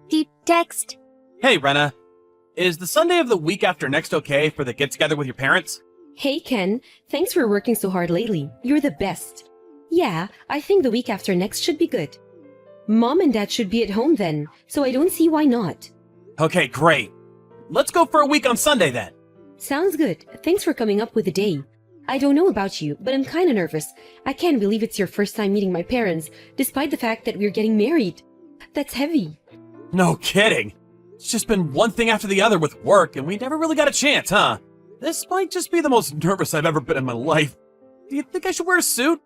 Deep text. Hey, Renna. Is the Sunday of the week after next okay for the get-together with your parents? Hey Ken, thanks for working so hard lately. You're the best. Yeah, I think the week after next should be good. Mom and Dad should be at home then, so I don't see why not. Okay, great. Let's go for a week on Sunday then. Sounds good. Thanks for coming up with a day. I don't know about you, but I'm kinda nervous. I can't believe it's your first time meeting my parents, despite the fact that we're getting married. That's heavy. No kidding. It's just been one thing after the other with work, and we never really got a chance, huh? This might just be the most nervous I've ever been in my life. Do you think I should wear a suit?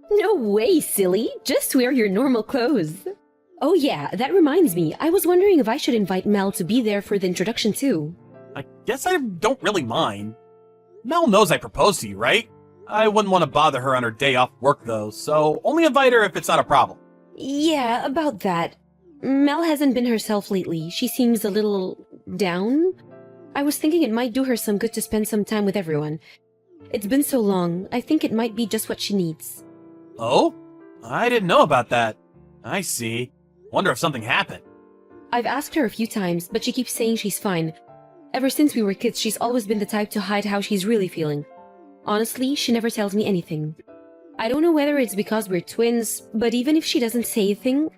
No way, silly. Just wear your normal clothes. Oh yeah, that reminds me. I was wondering if I should invite Mel to be there for the introduction too. I guess I don't really mind. Mel knows I proposed to you, right? I wouldn't want to bother her on her day off work, though, so only invite her if it's not a problem. Yeah, about that. Mel hasn't been herself lately. She seems a little down. I was thinking it might do her some good to spend some time with everyone. It's been so long. I think it might be just what she needs. Oh? I didn't know about that. I see. Wonder if something happened. I've asked her a few times, but she keeps saying she's fine. Ever since we were kids, she's always been the type to hide how she's really feeling. Honestly, she never tells me anything. I don't know whether it's because we're twins, but even if she doesn't say a thing,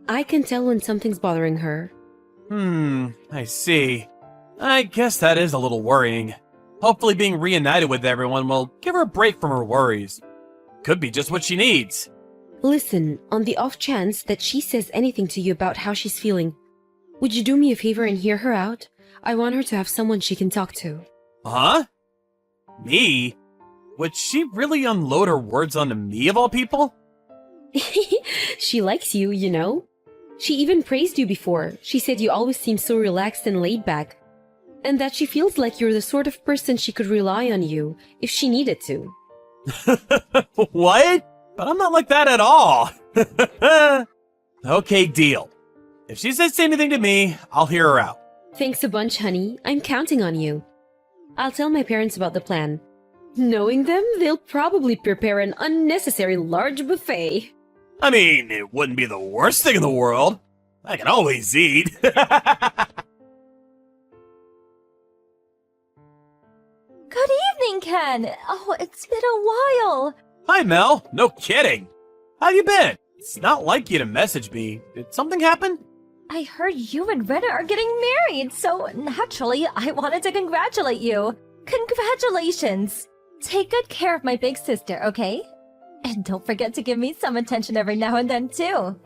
I can tell when something's bothering her. I see. I guess that is a little worrying. Hopefully being reunited with everyone will give her a break from her worries. Could be just what she needs. Listen, on the off chance that she says anything to you about how she's feeling, would you do me a favor and hear her out? I want her to have someone she can talk to. Huh? Me? Would she really unload her words onto me of all people? She likes you, you know. She even praised you before. She said you always seem so relaxed and laid back. And that she feels like you're the sort of person she could rely on you if she needed to. What? But I'm not like that at all. Okay, deal. If she says anything to me, I'll hear her out. Thanks a bunch, honey. I'm counting on you. I'll tell my parents about the plan. Knowing them, they'll probably prepare an unnecessary large buffet. I mean, it wouldn't be the worst thing in the world. I can always eat. Good evening, Ken. Oh, it's been a while. Hi, Mel. No kidding. How you been? It's not like you to message me. Did something happen? I heard you and Rena are getting married, so naturally I wanted to congratulate you. Congratulations. Take good care of my big sister, okay? And don't forget to give me some attention every now and then, too.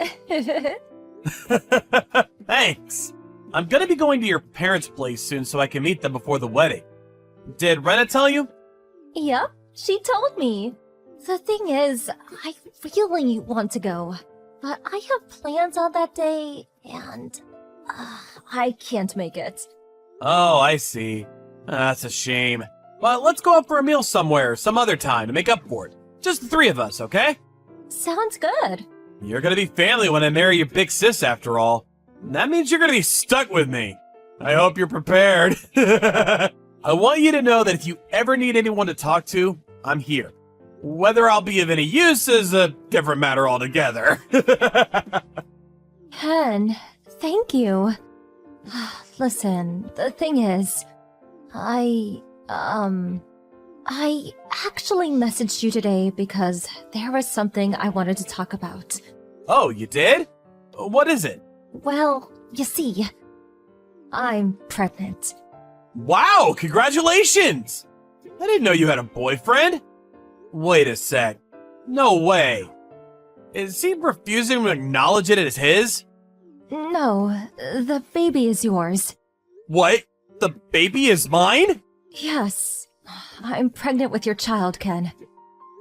Thanks. I'm gonna be going to your parents' place soon so I can meet them before the wedding. Did Renna tell you? Yep, she told me. The thing is, I really want to go, but I have plans on that day, and I can't make it. Oh, I see. That's a shame. But let's go out for a meal somewhere, some other time, to make up for it. Just the three of us, okay? Sounds good. You're gonna be family when I marry your big sis, after all. That means you're gonna be stuck with me. I hope you're prepared. I want you to know that if you ever need anyone to talk to, I'm here. Whether I'll be of any use is a different matter altogether. Ken, thank you. Listen, the thing is, I actually messaged you today because there was something I wanted to talk about. Oh, you did? What is it? Well, you see, I'm pregnant. Wow, congratulations! I didn't know you had a boyfriend. Wait a sec. No way. Is he refusing to acknowledge it as his? No, the baby is yours. What? The baby is mine? Yes, I'm pregnant with your child, Ken.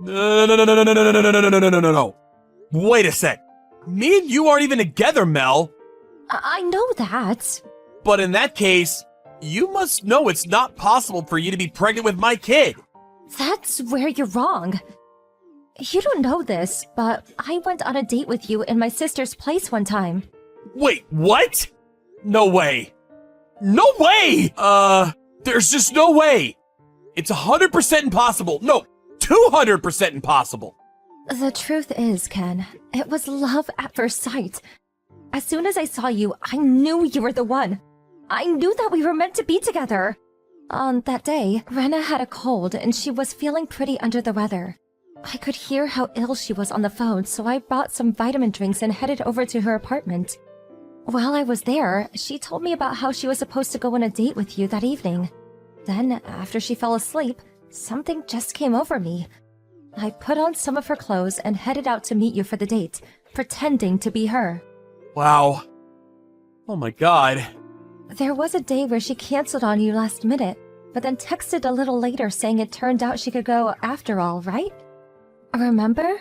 No. Wait a sec. Me and you aren't even together, Mel. I know that. But in that case, you must know it's not possible for you to be pregnant with my kid. That's where you're wrong. You don't know this, but I went on a date with you in my sister's place one time. Wait, what? No way. No way! There's just no way. It's 100% impossible. No, 200% impossible. The truth is, Ken, it was love at first sight. As soon as I saw you, I knew you were the one. I knew that we were meant to be together. On that day, Rena had a cold and she was feeling pretty under the weather. I could hear how ill she was on the phone, so I bought some vitamin drinks and headed over to her apartment. While I was there, she told me about how she was supposed to go on a date with you that evening. Then, after she fell asleep, something just came over me. I put on some of her clothes and headed out to meet you for the date, pretending to be her. Wow. Oh my god. There was a day where she canceled on you last minute, but then texted a little later saying it turned out she could go after all, right? Remember?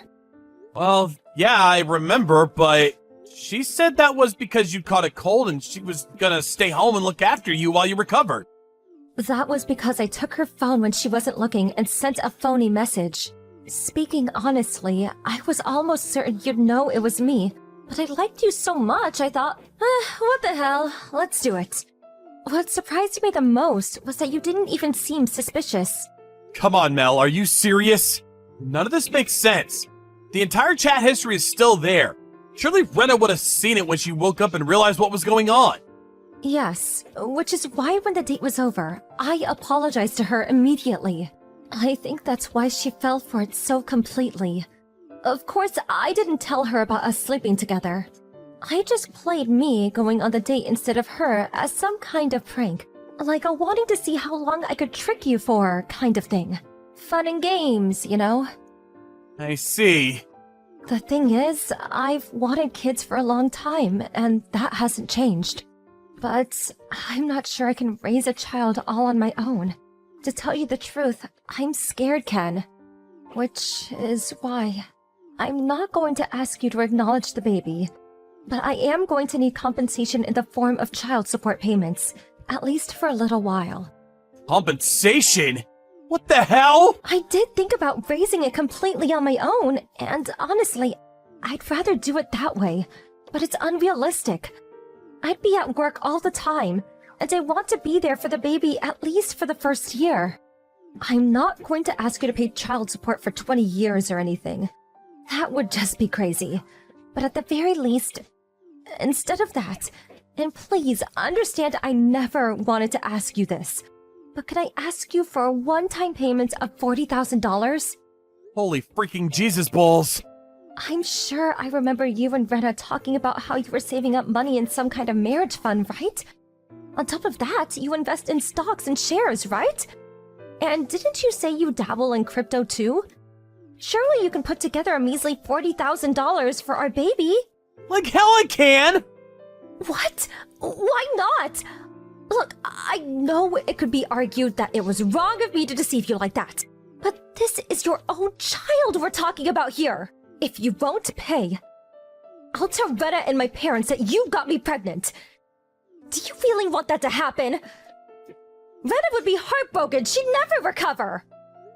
Well, yeah, I remember, but she said that was because you caught a cold and she was gonna stay home and look after you while you recovered. That was because I took her phone when she wasn't looking and sent a phony message. Speaking honestly, I was almost certain you'd know it was me, but I liked you so much I thought, what the hell, let's do it. What surprised me the most was that you didn't even seem suspicious. Come on, Mel, are you serious? None of this makes sense. The entire chat history is still there. Surely Rena would have seen it when she woke up and realized what was going on. Yes, which is why when the date was over, I apologized to her immediately. I think that's why she fell for it so completely. Of course, I didn't tell her about us sleeping together. I just played me going on the date instead of her as some kind of prank, like a wanting to see how long I could trick you for kind of thing. Fun and games, you know? I see. The thing is, I've wanted kids for a long time, and that hasn't changed. But I'm not sure I can raise a child all on my own. To tell you the truth, I'm scared, Ken. Which is why I'm not going to ask you to acknowledge the baby. But I am going to need compensation in the form of child support payments, at least for a little while. Compensation? What the hell? I did think about raising it completely on my own, and honestly, I'd rather do it that way, but it's unrealistic. I'd be at work all the time, and I want to be there for the baby at least for the first year. I'm not going to ask you to pay child support for 20 years or anything. That would just be crazy. But at the very least, instead of that, and please understand I never wanted to ask you this, but could I ask you for a one-time payment of $40,000? Holy freaking Jesus balls. I'm sure I remember you and Rena talking about how you were saving up money in some kind of marriage fund, right? On top of that, you invest in stocks and shares, right? And didn't you say you dabble in crypto too? Surely you can put together a measly $40,000 for our baby. Like hell I can! What? Why not? Look, I know it could be argued that it was wrong of me to deceive you like that. But this is your own child we're talking about here. If you won't pay, I'll tell Rena and my parents that you got me pregnant. Do you really want that to happen? Rena would be heartbroken. She'd never recover.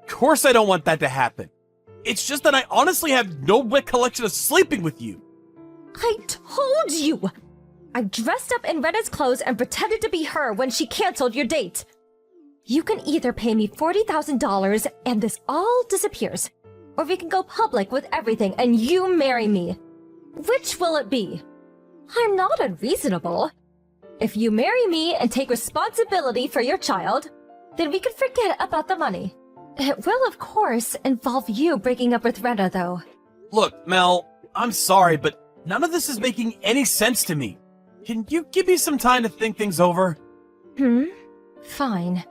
Of course I don't want that to happen. It's just that I honestly have no recollection of sleeping with you. I told you! I dressed up in Rena's clothes and pretended to be her when she canceled your date. You can either pay me $40,000 and this all disappears, or we can go public with everything and you marry me. Which will it be? I'm not unreasonable. If you marry me and take responsibility for your child, then we can forget about the money. It will, of course, involve you breaking up with Rena, though. Look, Mel, I'm sorry, but none of this is making any sense to me. Can you give me some time to think things over? Fine.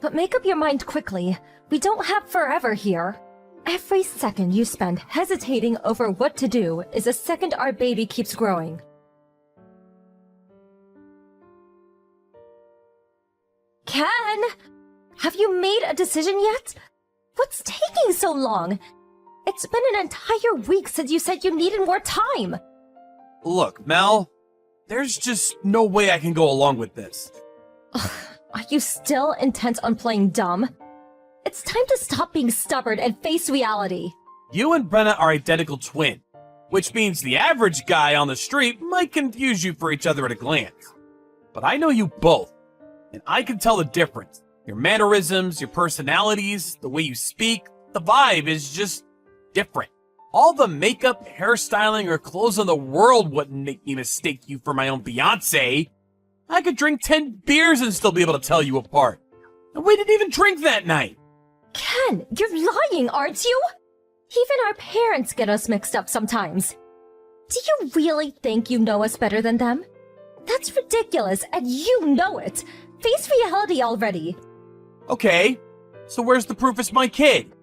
But make up your mind quickly. We don't have forever here. Every second you spend hesitating over what to do is a second our baby keeps growing. Ken! Have you made a decision yet? What's taking so long? It's been an entire week since you said you needed more time. Look, Mel, there's just no way I can go along with this. Are you still intent on playing dumb? It's time to stop being stubborn and face reality. You and Brenna are identical twin, which means the average guy on the street might confuse you for each other at a glance. But I know you both, and I can tell the difference. Your mannerisms, your personalities, the way you speak, the vibe is just different. All the makeup, hairstyling, or clothes in the world wouldn't make me mistake you for my own fiancé. I could drink 10 beers and still be able to tell you apart. And we didn't even drink that night. Ken, you're lying, aren't you? Even our parents get us mixed up sometimes. Do you really think you know us better than them? That's ridiculous, and you know it. Face reality already. Okay, so where's the proof it's my kid?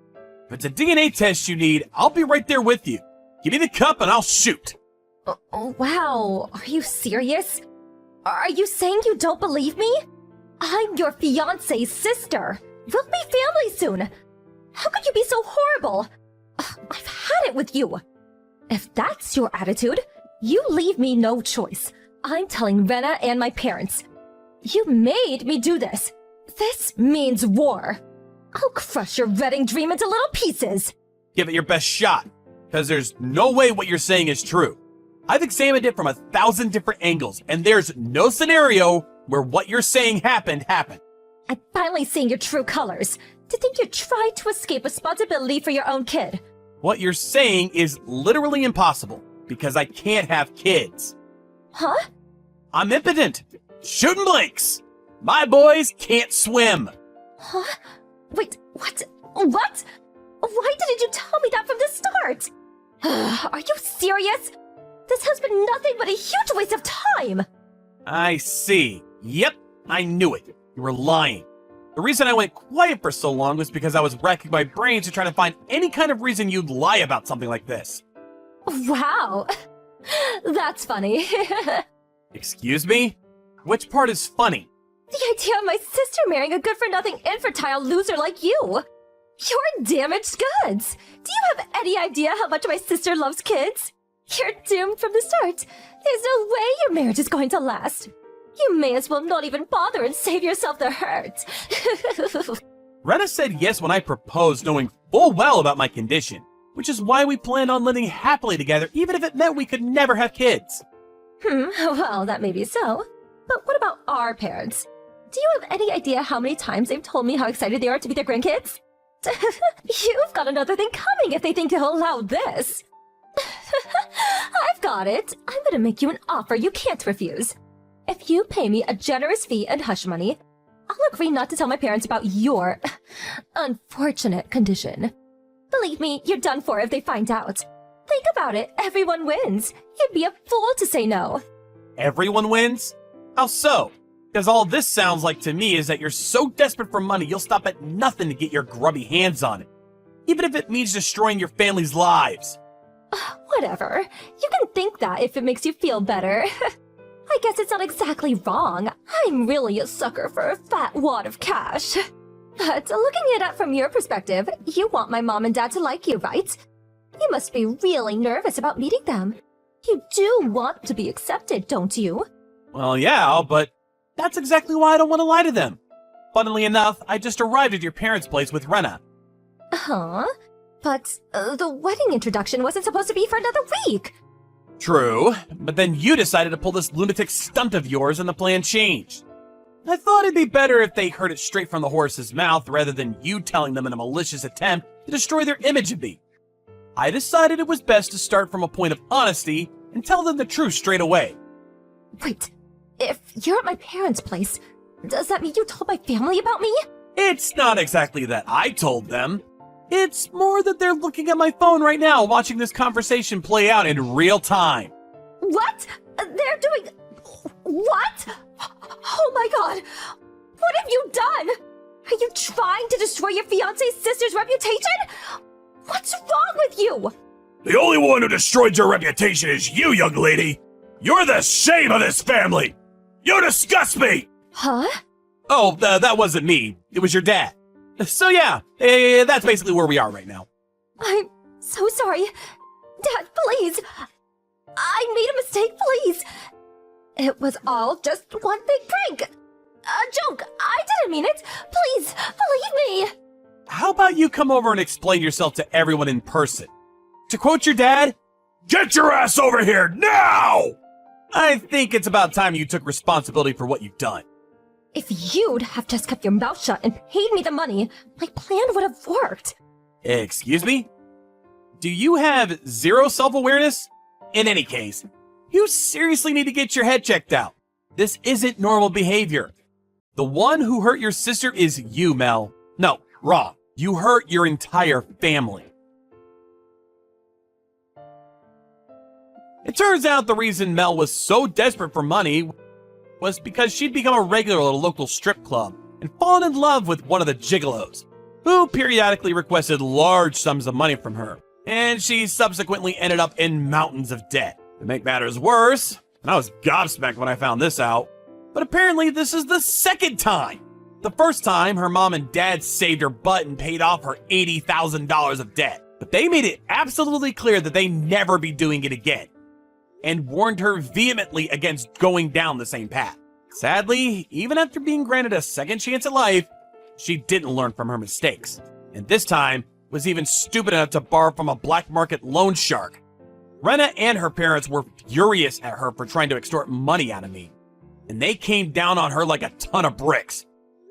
If it's a DNA test you need, I'll be right there with you. Give me the cup and I'll shoot. Wow, are you serious? Are you saying you don't believe me? I'm your fiance's sister. We'll be family soon. How could you be so horrible? I've had it with you. If that's your attitude, you leave me no choice. I'm telling Rena and my parents. You made me do this. This means war. I'll crush your wedding dream into little pieces. Give it your best shot, because there's no way what you're saying is true. I've examined it from 1,000 different angles, and there's no scenario where what you're saying happened. I'm finally seeing your true colors. To think you tried to escape responsibility for your own kid. What you're saying is literally impossible, because I can't have kids. Huh? I'm impotent. Shooting blanks. My boys can't swim. Huh? Wait, what? What? Why didn't you tell me that from the start? Are you serious? This has been nothing but a huge waste of time. I see. Yep, I knew it. You were lying. The reason I went quiet for so long was because I was racking my brains to try to find any kind of reason you'd lie about something like this. Wow. That's funny. Excuse me? Which part is funny? The idea of my sister marrying a good-for-nothing infantile loser like you. You're damaged goods. Do you have any idea how much my sister loves kids? You're doomed from the start. There's no way your marriage is going to last. You may as well not even bother and save yourself the hurt. Rena said yes when I proposed, knowing full well about my condition, which is why we planned on living happily together, even if it meant we could never have kids. Well, that may be so. But what about our parents? Do you have any idea how many times they've told me how excited they are to meet their grandkids? You've got another thing coming if they think they'll allow this. I've got it. I'm gonna make you an offer you can't refuse. If you pay me a generous fee and hush money, I'll agree not to tell my parents about your unfortunate condition. Believe me, you're done for if they find out. Think about it. Everyone wins. You'd be a fool to say no. Everyone wins? How so? Because all this sounds like to me is that you're so desperate for money you'll stop at nothing to get your grubby hands on it. Even if it means destroying your family's lives. Whatever. You can think that if it makes you feel better. I guess it's not exactly wrong. I'm really a sucker for a fat wad of cash. But looking at it from your perspective, you want my mom and dad to like you, right? You must be really nervous about meeting them. You do want to be accepted, don't you? Well, yeah, but that's exactly why I don't want to lie to them. Funnily enough, I just arrived at your parents' place with Rena. Huh? But the wedding introduction wasn't supposed to be for another week. True, but then you decided to pull this lunatic stunt of yours and the plan changed. I thought it'd be better if they heard it straight from the horse's mouth rather than you telling them in a malicious attempt to destroy their image of me. I decided it was best to start from a point of honesty and tell them the truth straight away. Wait, if you're at my parents' place, does that mean you told my family about me? It's not exactly that I told them. It's more that they're looking at my phone right now, watching this conversation play out in real time. What? They're doing... What? Oh my god! What have you done? Are you trying to destroy your fiancé's sister's reputation? What's wrong with you? The only one who destroyed your reputation is you, young lady! You're the shame of this family! You disgust me! Huh? Oh, that wasn't me. It was your dad. So yeah, that's basically where we are right now. I'm so sorry. Dad, please. I made a mistake, please. It was all just one big prank. A joke. I didn't mean it. Please, believe me. How about you come over and explain yourself to everyone in person? To quote your dad, "Get your ass over here now!" I think it's about time you took responsibility for what you've done. If you'd have just kept your mouth shut and paid me the money, my plan would have worked. Excuse me? Do you have zero self-awareness? In any case, you seriously need to get your head checked out. This isn't normal behavior. The one who hurt your sister is you, Mel. No, wrong. You hurt your entire family. It turns out the reason Mel was so desperate for money was because she'd become a regular at a local strip club and fallen in love with one of the gigolos, who periodically requested large sums of money from her, and she subsequently ended up in mountains of debt. To make matters worse, and I was gobsmacked when I found this out, but apparently this is the second time. The first time, her mom and dad saved her butt and paid off her $80,000 of debt, but they made it absolutely clear that they never be doing it again, and warned her vehemently against going down the same path. Sadly, even after being granted a second chance at life, she didn't learn from her mistakes, and this time was even stupid enough to borrow from a black market loan shark. Rena and her parents were furious at her for trying to extort money out of me, and they came down on her like a ton of bricks.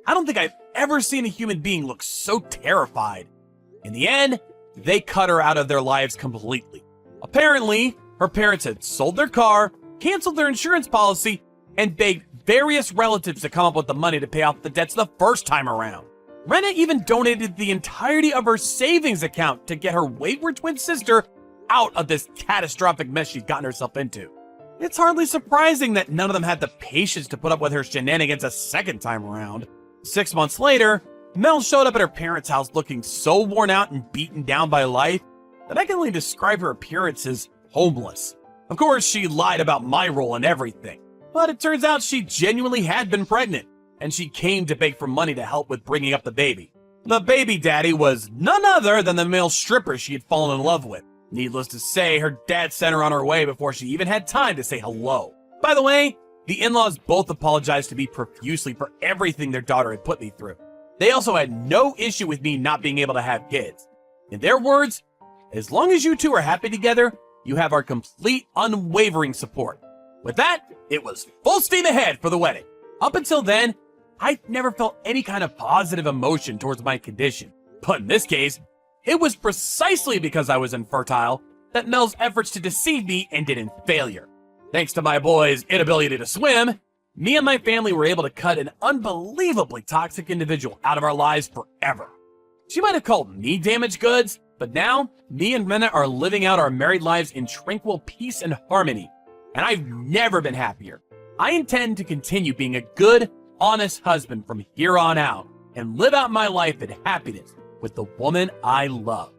I don't think I've ever seen a human being look so terrified. In the end, they cut her out of their lives completely. Apparently, her parents had sold their car, canceled their insurance policy, and begged various relatives to come up with the money to pay off the debts the first time around. Rena even donated the entirety of her savings account to get her wayward twin sister out of this catastrophic mess she'd gotten herself into. It's hardly surprising that none of them had the patience to put up with her shenanigans a second time around. 6 months later, Mel showed up at her parents' house looking so worn out and beaten down by life that I can only describe her appearance as homeless. Of course, she lied about my role and everything, but it turns out she genuinely had been pregnant, and she came to beg for money to help with bringing up the baby. The baby daddy was none other than the male stripper she had fallen in love with. Needless to say, her dad sent her on her way before she even had time to say hello. By the way, the in-laws both apologized to me profusely for everything their daughter had put me through. They also had no issue with me not being able to have kids. In their words, as long as you two are happy together, you have our complete, unwavering support. With that, it was full steam ahead for the wedding. Up until then, I'd never felt any kind of positive emotion towards my condition. But in this case, it was precisely because I was infertile that Mel's efforts to deceive me ended in failure. Thanks to my boy's inability to swim, me and my family were able to cut an unbelievably toxic individual out of our lives forever. She might have called me damaged goods, but now, me and Rena are living out our married lives in tranquil peace and harmony, and I've never been happier. I intend to continue being a good, honest husband from here on out, and live out my life in happiness with the woman I love.